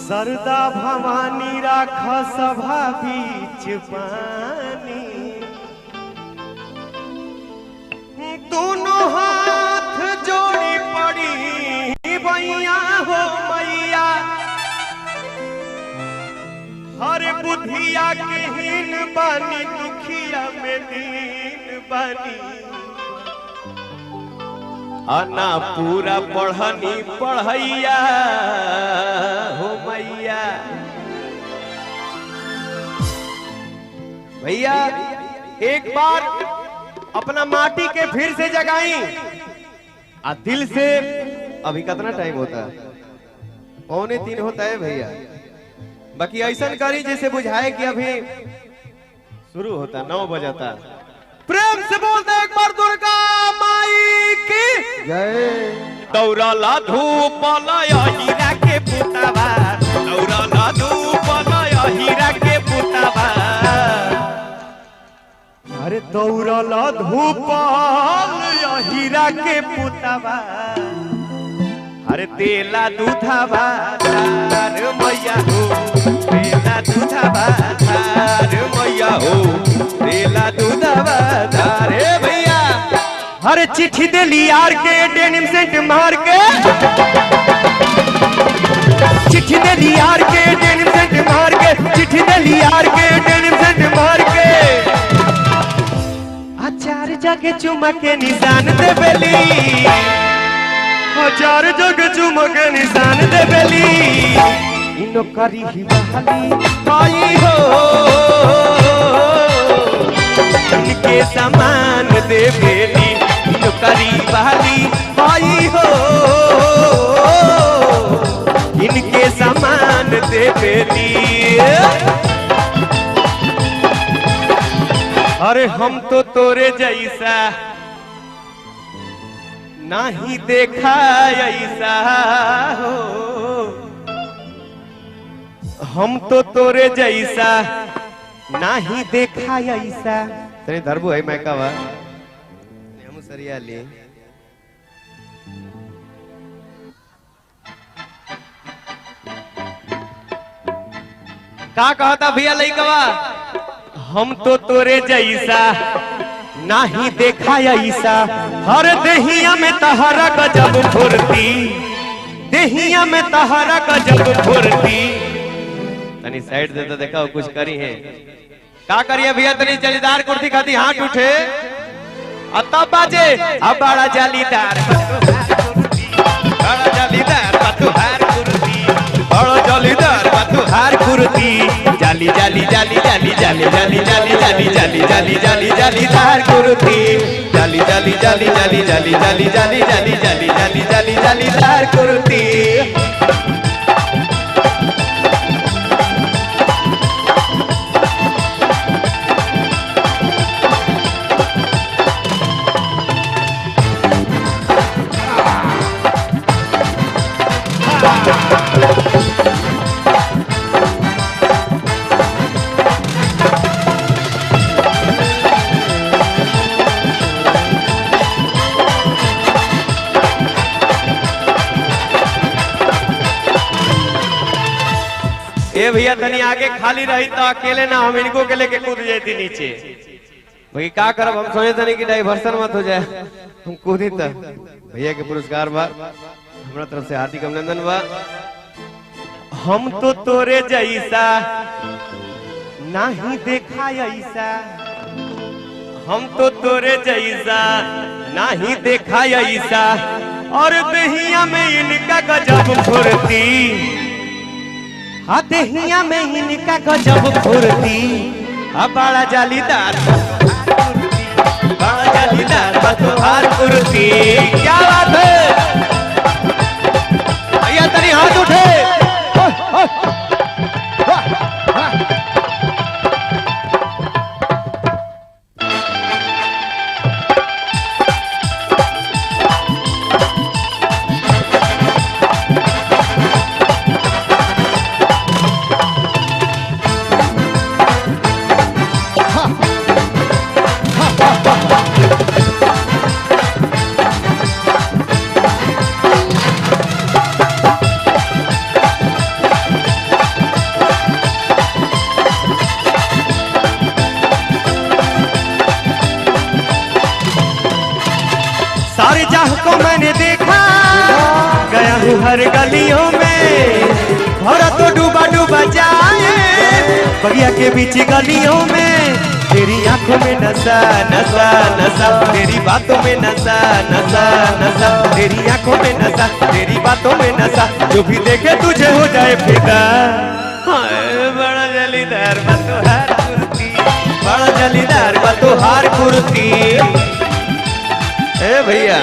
सरदा भवानी राख सभा बीच पानी, दोनों हाथ जोड़ी पड़ी बैया हो मैया, हर बुधिया के हीन बानी दुखिया में दीन बानी, आना पूरा पढ़नी पढ़ैया हो मैया। भैया एक बार अपना माटी के फिर से जगाई आ दिल से। अभी कितना टाइम होता है? 2:45 होता है भैया। बाकी ऐसा करी जैसे बुझाए कि अभी शुरू होता 9 बजाता। प्रेम से बोलते एक बार दुर्गा माई की जय। दौड़ला धूप लया हीरा के पुतवा, दौड़ला धूप लया हीरा के पुतवा, अरे दौड़ला धूप लया हीरा के पुतवा, अरे तेला दूधवा धार मैया हो, तेला दूधवा धार मैया हो, तेला दूधवा धार भैया। अरे चिट्ठी दिली यार के डेनिम सेंट मार के, चिट्ठी दिली यार के डेनिम सेंट मार के, चिट्ठी दिली यार के डेनिम सेंट मार के, चार जगह चुमा के निशान दे बेली, चार जगह चुमा के निशान दे बेली, इनो करी ही बहाली आई हो, इनके समान दे बेली, इनो करी बहाली आई हो, इनके समान दे बेली। अरे हम तो तोरे जैसा नहीं देखा ऐसा हो, हम तो तोरे जैसा नहीं देखा ऐसा। तेरे धरबू है मैं कवा हम सरिया ले का कहता भैया लइकवा, हम तो तोरे जैसा नहीं देखा ऐसा, हर देहिया में तहरा गजब फुर्ती, देहिया में तहरा गजब फुर्ती। तनी साइड दे तो देखा कुछ करी है का करिए भैया। तनी जालीदार कुर्ती खाती हाथ उठे अब बाजे, अब बड़ा जालीदार बड़ा जालीदार तुहार कुर्ती, बड़ा जालीदार तुहार कुर्ती, जाली जाली जाली जाली जाली जाली जाली जाली जाली जाली जाली जालीदार कुर्ती, जाली जाली जाली जाली जाली जाली जाली जाली जाली जाली जाली जालीदार कुर्ती। ये भैया तनी आगे खाली रही तो अकेले ना हम इनको के लेके कूद जाती नीचे। भाई क्या करब हम सोचे तनी कि डाइवर्सन मत हो जाए, हम कूदी तो भैया के पुरस्कार बा, हमारा तरफ से हार्दिक अभिनंदन बा। हम तो तोरे जैसा नहीं देखा ऐसा, हम तो तोरे जैसा नहीं देखा ऐसा, और दहिया में इनका गजब फुर्ती, देहिया में इनका गजब फुर्ती, बड़ा जालीदार बड़ा जालीदार तुहार कुर्ती। क्या बात है भैया, तनी हाथ उठे सारे जहां को मैंने देखा, गया हूँ हर गलियों में, भरा तो डूबा डूबा जाए बगिया के बीच गलियों में। तेरी आंखों में नशा नशा नशा, तेरी बातों में नशा नशा नशा, तेरी आंखों में नशा, तेरी बातों में नशा, जो भी देखे तुझे हो जाए फिदा। बड़ा जलीदार बा तोहार कुर्ती, बड़ा जलीदार बा तोहार कुर्ती। ए भैया